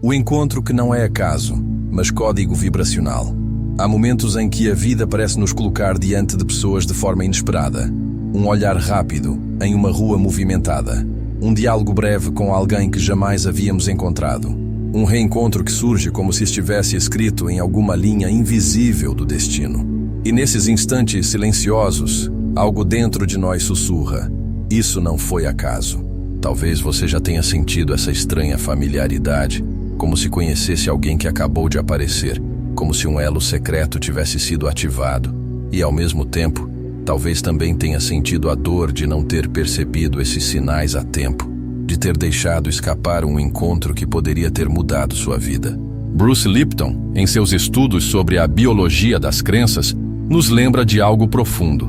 O encontro que não é acaso, mas código vibracional. Há momentos em que a vida parece nos colocar diante de pessoas de forma inesperada. Um olhar rápido, em uma rua movimentada. Um diálogo breve com alguém que jamais havíamos encontrado. Um reencontro que surge como se estivesse escrito em alguma linha invisível do destino. E nesses instantes silenciosos, algo dentro de nós sussurra: isso não foi acaso. Talvez você já tenha sentido essa estranha familiaridade, como se conhecesse alguém que acabou de aparecer, como se um elo secreto tivesse sido ativado. E ao mesmo tempo, talvez também tenha sentido a dor de não ter percebido esses sinais a tempo, de ter deixado escapar um encontro que poderia ter mudado sua vida. Bruce Lipton, em seus estudos sobre a biologia das crenças, nos lembra de algo profundo.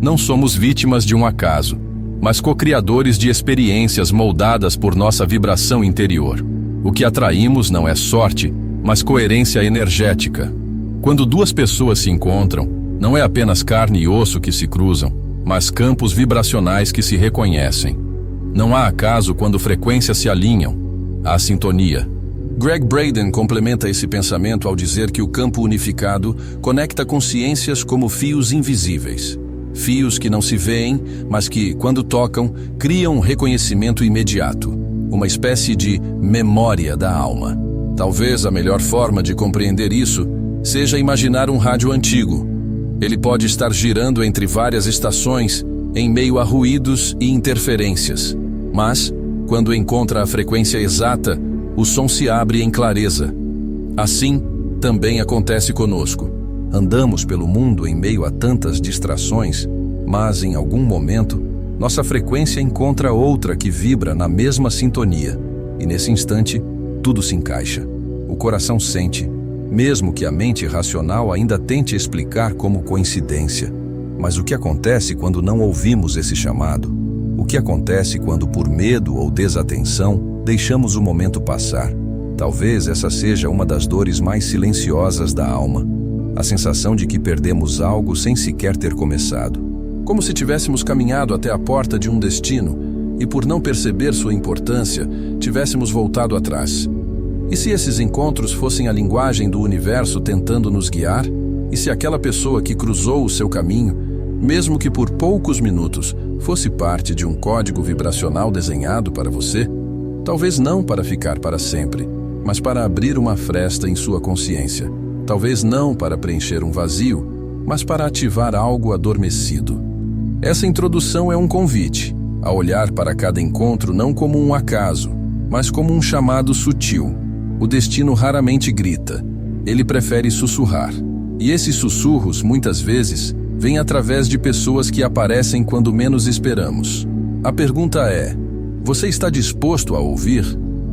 Não somos vítimas de um acaso, mas co-criadores de experiências moldadas por nossa vibração interior. O que atraímos não é sorte, mas coerência energética. Quando duas pessoas se encontram, não é apenas carne e osso que se cruzam, mas campos vibracionais que se reconhecem. Não há acaso quando frequências se alinham. Há sintonia. Greg Braden complementa esse pensamento ao dizer que o campo unificado conecta consciências como fios invisíveis. Fios que não se veem, mas que, quando tocam, criam um reconhecimento imediato. Uma espécie de memória da alma. Talvez a melhor forma de compreender isso seja imaginar um rádio antigo. Ele pode estar girando entre várias estações, em meio a ruídos e interferências. Mas, quando encontra a frequência exata, o som se abre em clareza. Assim, também acontece conosco. Andamos pelo mundo em meio a tantas distrações, mas em algum momento, nossa frequência encontra outra que vibra na mesma sintonia. E nesse instante, tudo se encaixa. O coração sente, mesmo que a mente racional ainda tente explicar como coincidência. Mas o que acontece quando não ouvimos esse chamado? O que acontece quando, por medo ou desatenção, deixamos o momento passar? Talvez essa seja uma das dores mais silenciosas da alma. A sensação de que perdemos algo sem sequer ter começado. Como se tivéssemos caminhado até a porta de um destino e, por não perceber sua importância, tivéssemos voltado atrás. E se esses encontros fossem a linguagem do universo tentando nos guiar? E se aquela pessoa que cruzou o seu caminho, mesmo que por poucos minutos, fosse parte de um código vibracional desenhado para você? Talvez não para ficar para sempre, mas para abrir uma fresta em sua consciência. Talvez não para preencher um vazio, mas para ativar algo adormecido. Essa introdução é um convite a olhar para cada encontro não como um acaso, mas como um chamado sutil. O destino raramente grita, ele prefere sussurrar. E esses sussurros, muitas vezes, vêm através de pessoas que aparecem quando menos esperamos. A pergunta é: você está disposto a ouvir?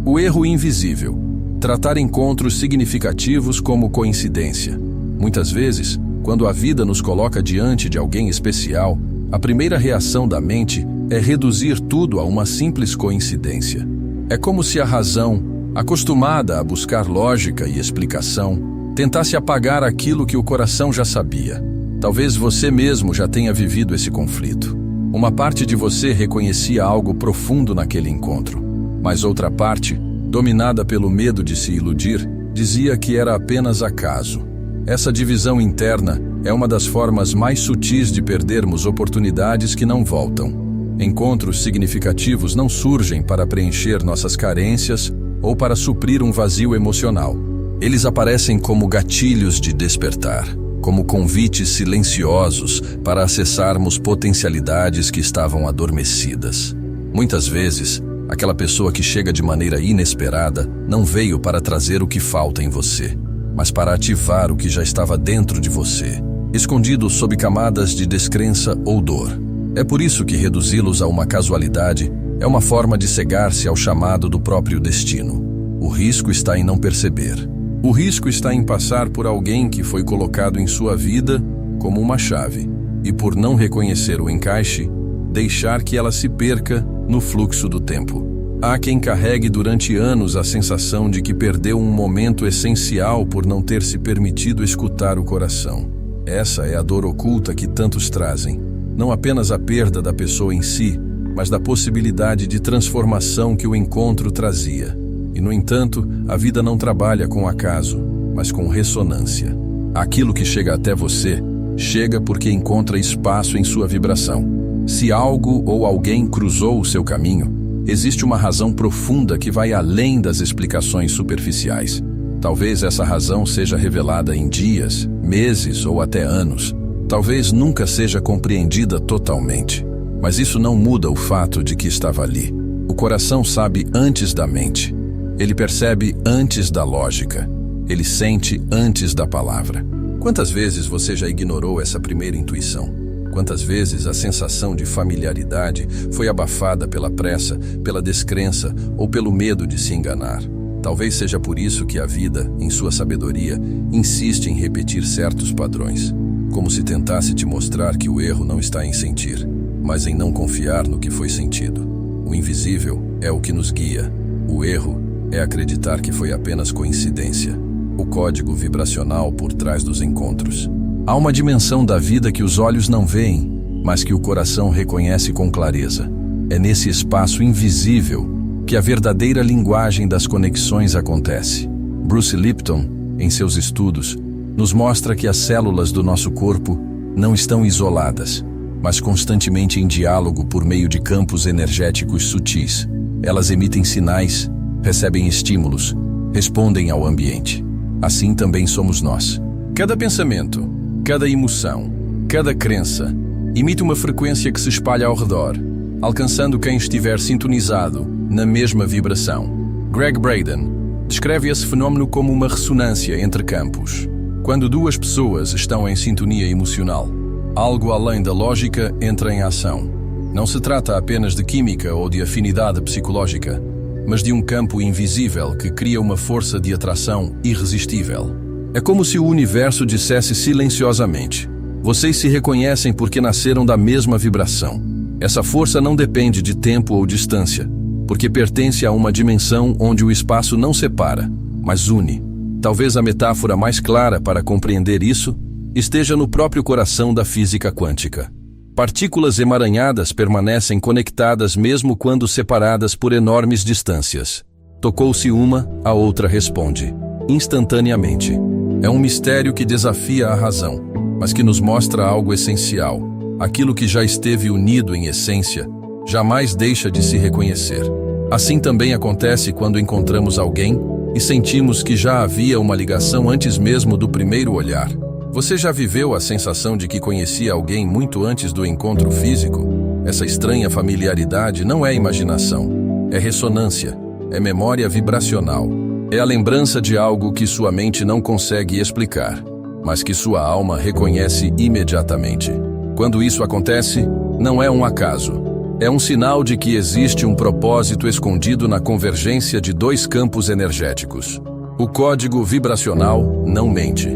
O erro invisível. Tratar encontros significativos como coincidência. Muitas vezes, quando a vida nos coloca diante de alguém especial, a primeira reação da mente é reduzir tudo a uma simples coincidência. É como se a razão, acostumada a buscar lógica e explicação, tentasse apagar aquilo que o coração já sabia. Talvez você mesmo já tenha vivido esse conflito. Uma parte de você reconhecia algo profundo naquele encontro, mas outra parte, dominada pelo medo de se iludir, dizia que era apenas acaso. Essa divisão interna é uma das formas mais sutis de perdermos oportunidades que não voltam. Encontros significativos não surgem para preencher nossas carências ou para suprir um vazio emocional. Eles aparecem como gatilhos de despertar, como convites silenciosos para acessarmos potencialidades que estavam adormecidas. Muitas vezes, aquela pessoa que chega de maneira inesperada não veio para trazer o que falta em você, mas para ativar o que já estava dentro de você, escondido sob camadas de descrença ou dor. É por isso que reduzi-los a uma casualidade é uma forma de cegar-se ao chamado do próprio destino. O risco está em não perceber. O risco está em passar por alguém que foi colocado em sua vida como uma chave, e por não reconhecer o encaixe, deixar que ela se perca no fluxo do tempo. Há quem carregue durante anos a sensação de que perdeu um momento essencial por não ter se permitido escutar o coração. Essa é a dor oculta que tantos trazem. Não apenas a perda da pessoa em si, mas da possibilidade de transformação que o encontro trazia. E, no entanto, a vida não trabalha com acaso, mas com ressonância. Aquilo que chega até você, chega porque encontra espaço em sua vibração. Se algo ou alguém cruzou o seu caminho, existe uma razão profunda que vai além das explicações superficiais. Talvez essa razão seja revelada em dias, meses ou até anos. Talvez nunca seja compreendida totalmente. Mas isso não muda o fato de que estava ali. O coração sabe antes da mente. Ele percebe antes da lógica. Ele sente antes da palavra. Quantas vezes você já ignorou essa primeira intuição? Quantas vezes a sensação de familiaridade foi abafada pela pressa, pela descrença ou pelo medo de se enganar? Talvez seja por isso que a vida, em sua sabedoria, insiste em repetir certos padrões, como se tentasse te mostrar que o erro não está em sentir, mas em não confiar no que foi sentido. O invisível é o que nos guia. O erro é acreditar que foi apenas coincidência. O código vibracional por trás dos encontros. Há uma dimensão da vida que os olhos não veem, mas que o coração reconhece com clareza. É nesse espaço invisível que a verdadeira linguagem das conexões acontece. Bruce Lipton, em seus estudos, nos mostra que as células do nosso corpo não estão isoladas, mas constantemente em diálogo por meio de campos energéticos sutis. Elas emitem sinais, recebem estímulos, respondem ao ambiente. Assim também somos nós. Cada pensamento, cada emoção, cada crença emite uma frequência que se espalha ao redor, alcançando quem estiver sintonizado na mesma vibração. Greg Braden descreve esse fenômeno como uma ressonância entre campos. Quando duas pessoas estão em sintonia emocional, algo além da lógica entra em ação. Não se trata apenas de química ou de afinidade psicológica, mas de um campo invisível que cria uma força de atração irresistível. É como se o universo dissesse silenciosamente: vocês se reconhecem porque nasceram da mesma vibração. Essa força não depende de tempo ou distância, porque pertence a uma dimensão onde o espaço não separa, mas une. Talvez a metáfora mais clara para compreender isso esteja no próprio coração da física quântica. Partículas emaranhadas permanecem conectadas mesmo quando separadas por enormes distâncias. Tocou-se uma, a outra responde, instantaneamente. É um mistério que desafia a razão, mas que nos mostra algo essencial. Aquilo que já esteve unido em essência, jamais deixa de se reconhecer. Assim também acontece quando encontramos alguém e sentimos que já havia uma ligação antes mesmo do primeiro olhar. Você já viveu a sensação de que conhecia alguém muito antes do encontro físico? Essa estranha familiaridade não é imaginação, é ressonância, é memória vibracional. É a lembrança de algo que sua mente não consegue explicar, mas que sua alma reconhece imediatamente. Quando isso acontece, não é um acaso. É um sinal de que existe um propósito escondido na convergência de dois campos energéticos. O código vibracional não mente.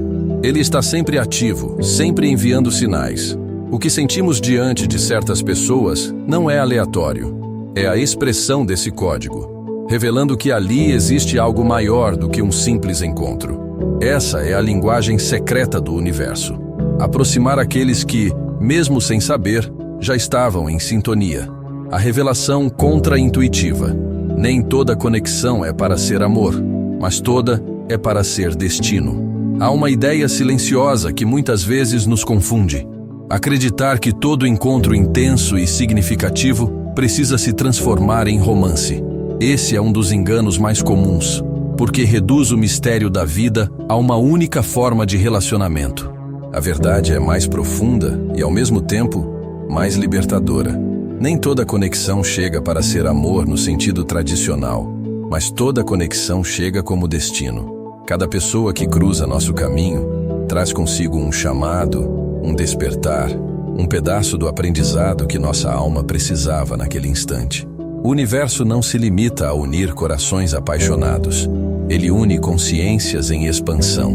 Ele está sempre ativo, sempre enviando sinais. O que sentimos diante de certas pessoas não é aleatório. É a expressão desse código, revelando que ali existe algo maior do que um simples encontro. Essa é a linguagem secreta do universo. Aproximar aqueles que, mesmo sem saber, já estavam em sintonia. A revelação contra-intuitiva. Nem toda conexão é para ser amor, mas toda é para ser destino. Há uma ideia silenciosa que muitas vezes nos confunde. Acreditar que todo encontro intenso e significativo precisa se transformar em romance. Esse é um dos enganos mais comuns, porque reduz o mistério da vida a uma única forma de relacionamento. A verdade é mais profunda e, ao mesmo tempo, mais libertadora. Nem toda conexão chega para ser amor no sentido tradicional, mas toda conexão chega como destino. Cada pessoa que cruza nosso caminho traz consigo um chamado, um despertar, um pedaço do aprendizado que nossa alma precisava naquele instante. O universo não se limita a unir corações apaixonados. Ele une consciências em expansão.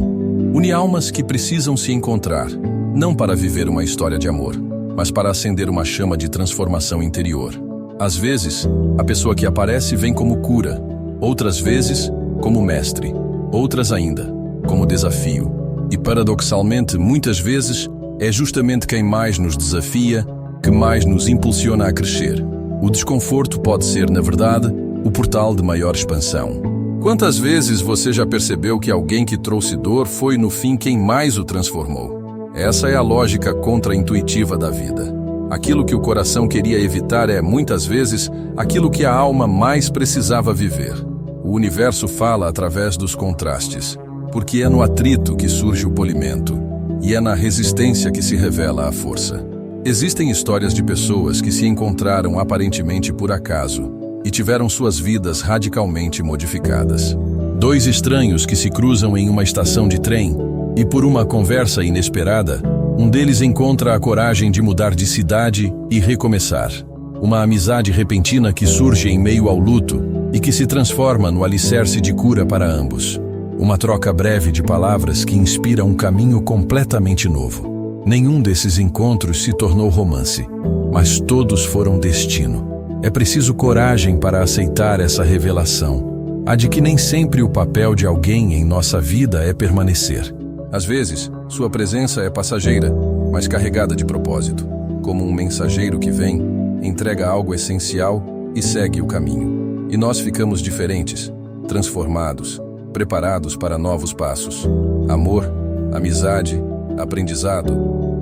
Une almas que precisam se encontrar, não para viver uma história de amor, mas para acender uma chama de transformação interior. Às vezes, a pessoa que aparece vem como cura, outras vezes, como mestre, outras ainda, como desafio. E paradoxalmente, muitas vezes, é justamente quem mais nos desafia que mais nos impulsiona a crescer. O desconforto pode ser, na verdade, o portal de maior expansão. Quantas vezes você já percebeu que alguém que trouxe dor foi, no fim, quem mais o transformou? Essa é a lógica contra-intuitiva da vida. Aquilo que o coração queria evitar é, muitas vezes, aquilo que a alma mais precisava viver. O universo fala através dos contrastes, porque é no atrito que surge o polimento, e é na resistência que se revela a força. Existem histórias de pessoas que se encontraram aparentemente por acaso e tiveram suas vidas radicalmente modificadas. Dois estranhos que se cruzam em uma estação de trem e, por uma conversa inesperada, um deles encontra a coragem de mudar de cidade e recomeçar. Uma amizade repentina que surge em meio ao luto e que se transforma no alicerce de cura para ambos. Uma troca breve de palavras que inspira um caminho completamente novo. Nenhum desses encontros se tornou romance, mas todos foram destino. É preciso coragem para aceitar essa revelação, a de que nem sempre o papel de alguém em nossa vida é permanecer. Às vezes, sua presença é passageira, mas carregada de propósito, como um mensageiro que vem, entrega algo essencial e segue o caminho. E nós ficamos diferentes, transformados, preparados para novos passos. Amor, amizade, aprendizado,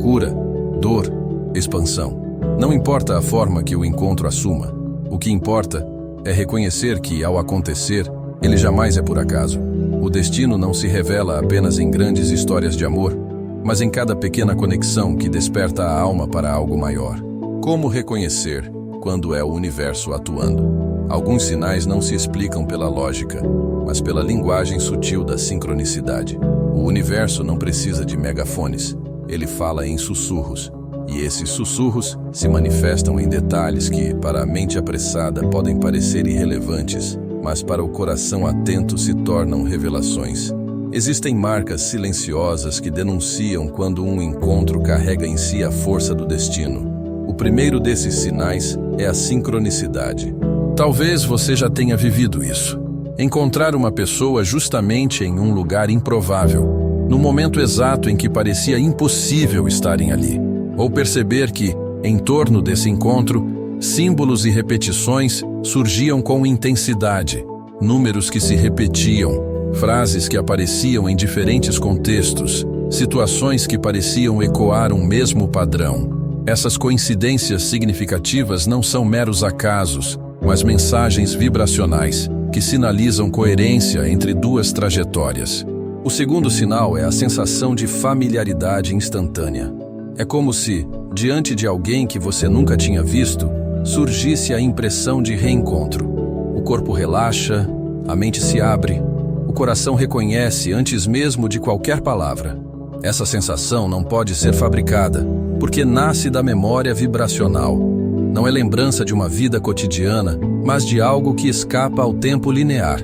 cura, dor, expansão. Não importa a forma que o encontro assuma, o que importa é reconhecer que, ao acontecer, ele jamais é por acaso. O destino não se revela apenas em grandes histórias de amor, mas em cada pequena conexão que desperta a alma para algo maior. Como reconhecer quando é o universo atuando? Alguns sinais não se explicam pela lógica, mas pela linguagem sutil da sincronicidade. O universo não precisa de megafones, ele fala em sussurros. E esses sussurros se manifestam em detalhes que, para a mente apressada, podem parecer irrelevantes, mas para o coração atento se tornam revelações. Existem marcas silenciosas que denunciam quando um encontro carrega em si a força do destino. O primeiro desses sinais é a sincronicidade. Talvez você já tenha vivido isso. Encontrar uma pessoa justamente em um lugar improvável, no momento exato em que parecia impossível estarem ali. Ou perceber que, em torno desse encontro, símbolos e repetições surgiam com intensidade, números que se repetiam, frases que apareciam em diferentes contextos, situações que pareciam ecoar um mesmo padrão. Essas coincidências significativas não são meros acasos, mas mensagens vibracionais que sinalizam coerência entre duas trajetórias. O segundo sinal é a sensação de familiaridade instantânea. É como se, diante de alguém que você nunca tinha visto, surgisse a impressão de reencontro. O corpo relaxa, a mente se abre, o coração reconhece antes mesmo de qualquer palavra. Essa sensação não pode ser fabricada, porque nasce da memória vibracional. Não é lembrança de uma vida cotidiana, mas de algo que escapa ao tempo linear.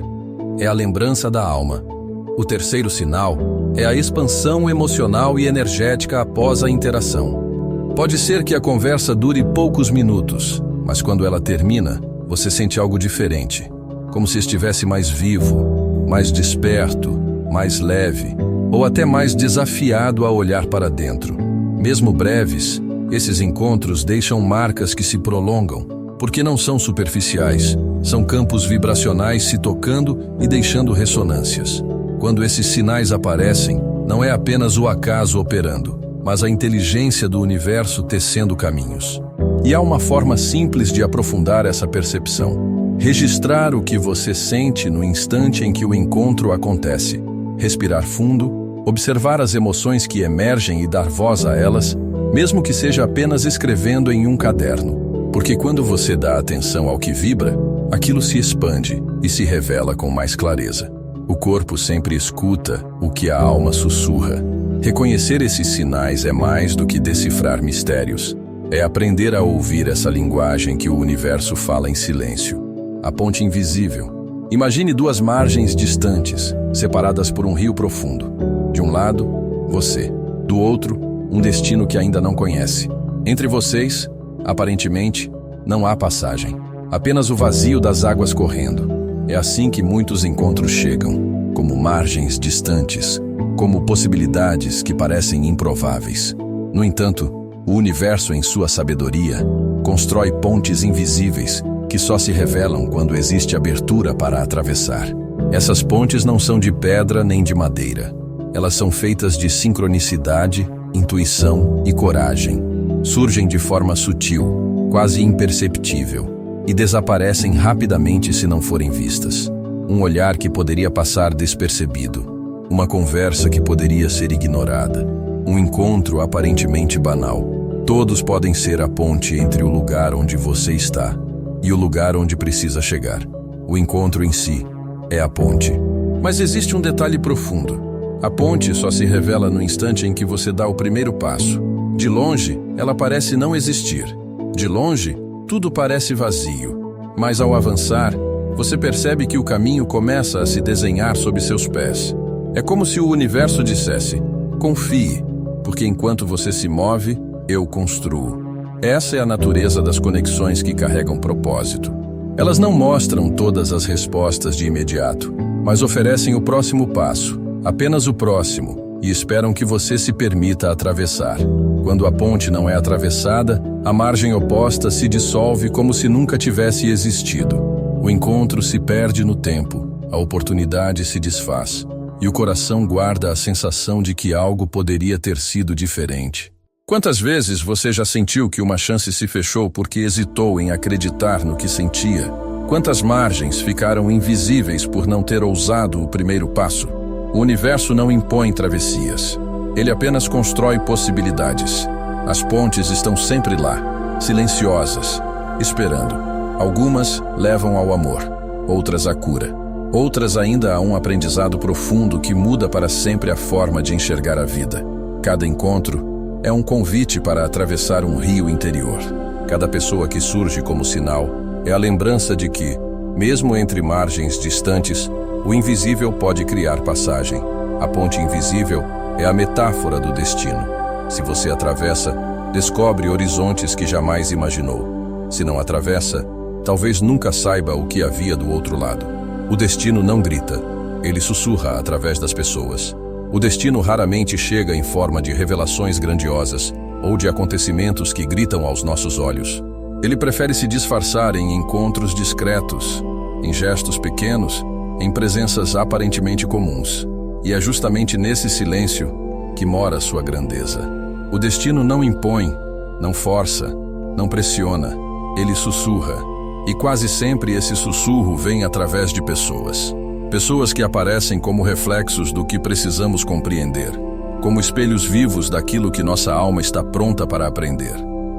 É a lembrança da alma. O terceiro sinal é a expansão emocional e energética após a interação. Pode ser que a conversa dure poucos minutos, mas quando ela termina, você sente algo diferente, como se estivesse mais vivo, mais desperto, mais leve, ou até mais desafiado a olhar para dentro. Mesmo breves, esses encontros deixam marcas que se prolongam, porque não são superficiais, são campos vibracionais se tocando e deixando ressonâncias. Quando esses sinais aparecem, não é apenas o acaso operando, mas a inteligência do universo tecendo caminhos. E há uma forma simples de aprofundar essa percepção. Registrar o que você sente no instante em que o encontro acontece. Respirar fundo, observar as emoções que emergem e dar voz a elas, mesmo que seja apenas escrevendo em um caderno. Porque quando você dá atenção ao que vibra, aquilo se expande e se revela com mais clareza. O corpo sempre escuta o que a alma sussurra. Reconhecer esses sinais é mais do que decifrar mistérios. É aprender a ouvir essa linguagem que o universo fala em silêncio. A ponte invisível. Imagine duas margens distantes, separadas por um rio profundo. De um lado, você. Do outro, um destino que ainda não conhece. Entre vocês, aparentemente, não há passagem. Apenas o vazio das águas correndo. É assim que muitos encontros chegam, como margens distantes, como possibilidades que parecem improváveis. No entanto, o universo, em sua sabedoria, constrói pontes invisíveis que só se revelam quando existe abertura para atravessar. Essas pontes não são de pedra nem de madeira. Elas são feitas de sincronicidade, intuição e coragem. Surgem de forma sutil, quase imperceptível, e desaparecem rapidamente se não forem vistas. Um olhar que poderia passar despercebido. Uma conversa que poderia ser ignorada. Um encontro aparentemente banal. Todos podem ser a ponte entre o lugar onde você está e o lugar onde precisa chegar. O encontro em si é a ponte. Mas existe um detalhe profundo. A ponte só se revela no instante em que você dá o primeiro passo. De longe, ela parece não existir. De longe, tudo parece vazio. Mas ao avançar, você percebe que o caminho começa a se desenhar sob seus pés. É como se o universo dissesse: confie, porque enquanto você se move, eu construo. Essa é a natureza das conexões que carregam propósito. Elas não mostram todas as respostas de imediato, mas oferecem o próximo passo, apenas o próximo, e esperam que você se permita atravessar. Quando a ponte não é atravessada, a margem oposta se dissolve como se nunca tivesse existido. O encontro se perde no tempo, a oportunidade se desfaz, e o coração guarda a sensação de que algo poderia ter sido diferente. Quantas vezes você já sentiu que uma chance se fechou porque hesitou em acreditar no que sentia? Quantas margens ficaram invisíveis por não ter ousado o primeiro passo? O universo não impõe travessias. Ele apenas constrói possibilidades. As pontes estão sempre lá, silenciosas, esperando. Algumas levam ao amor, outras à cura. Outras ainda a um aprendizado profundo que muda para sempre a forma de enxergar a vida. Cada encontro é um convite para atravessar um rio interior. Cada pessoa que surge como sinal é a lembrança de que, mesmo entre margens distantes, o invisível pode criar passagem. A ponte invisível é a metáfora do destino. Se você atravessa, descobre horizontes que jamais imaginou. Se não atravessa, talvez nunca saiba o que havia do outro lado. O destino não grita, ele sussurra através das pessoas. O destino raramente chega em forma de revelações grandiosas ou de acontecimentos que gritam aos nossos olhos. Ele prefere se disfarçar em encontros discretos, em gestos pequenos, em presenças aparentemente comuns. E é justamente nesse silêncio que mora sua grandeza. O destino não impõe, não força, não pressiona, ele sussurra. E quase sempre esse sussurro vem através de pessoas. Pessoas que aparecem como reflexos do que precisamos compreender, como espelhos vivos daquilo que nossa alma está pronta para aprender.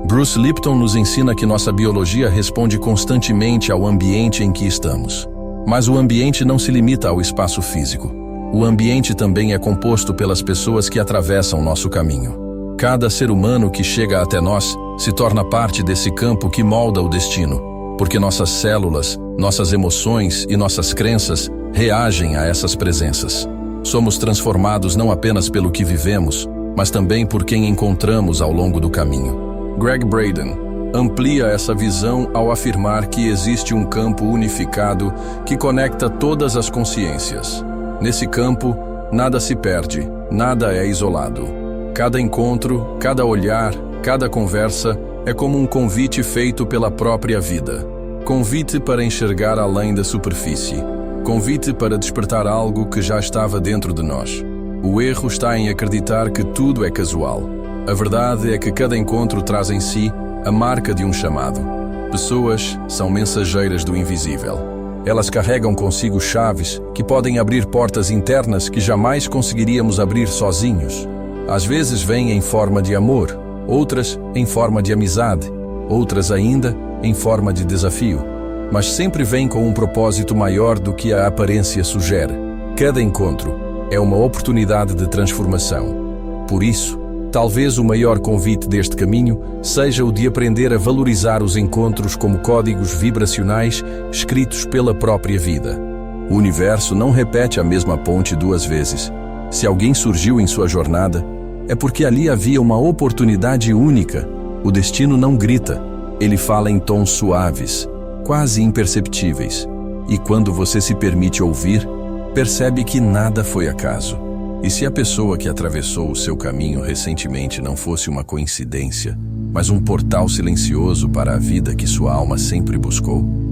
Bruce Lipton nos ensina que nossa biologia responde constantemente ao ambiente em que estamos. Mas o ambiente não se limita ao espaço físico. O ambiente também é composto pelas pessoas que atravessam nosso caminho. Cada ser humano que chega até nós se torna parte desse campo que molda o destino, porque nossas células, nossas emoções e nossas crenças reagem a essas presenças. Somos transformados não apenas pelo que vivemos, mas também por quem encontramos ao longo do caminho. Gregg Braden amplia essa visão ao afirmar que existe um campo unificado que conecta todas as consciências. Nesse campo, nada se perde, nada é isolado. Cada encontro, cada olhar, cada conversa é como um convite feito pela própria vida. Convite para enxergar além da superfície. Convite para despertar algo que já estava dentro de nós. O erro está em acreditar que tudo é casual. A verdade é que cada encontro traz em si a marca de um chamado. Pessoas são mensageiras do invisível. Elas carregam consigo chaves que podem abrir portas internas que jamais conseguiríamos abrir sozinhos. Às vezes vêm em forma de amor, outras em forma de amizade, outras ainda em forma de desafio. Mas sempre vem com um propósito maior do que a aparência sugere. Cada encontro é uma oportunidade de transformação. Por isso, talvez o maior convite deste caminho seja o de aprender a valorizar os encontros como códigos vibracionais escritos pela própria vida. O universo não repete a mesma ponte duas vezes. Se alguém surgiu em sua jornada, é porque ali havia uma oportunidade única. O destino não grita, ele fala em tons suaves, quase imperceptíveis. E quando você se permite ouvir, percebe que nada foi acaso. E se a pessoa que atravessou o seu caminho recentemente não fosse uma coincidência, mas um portal silencioso para a vida que sua alma sempre buscou?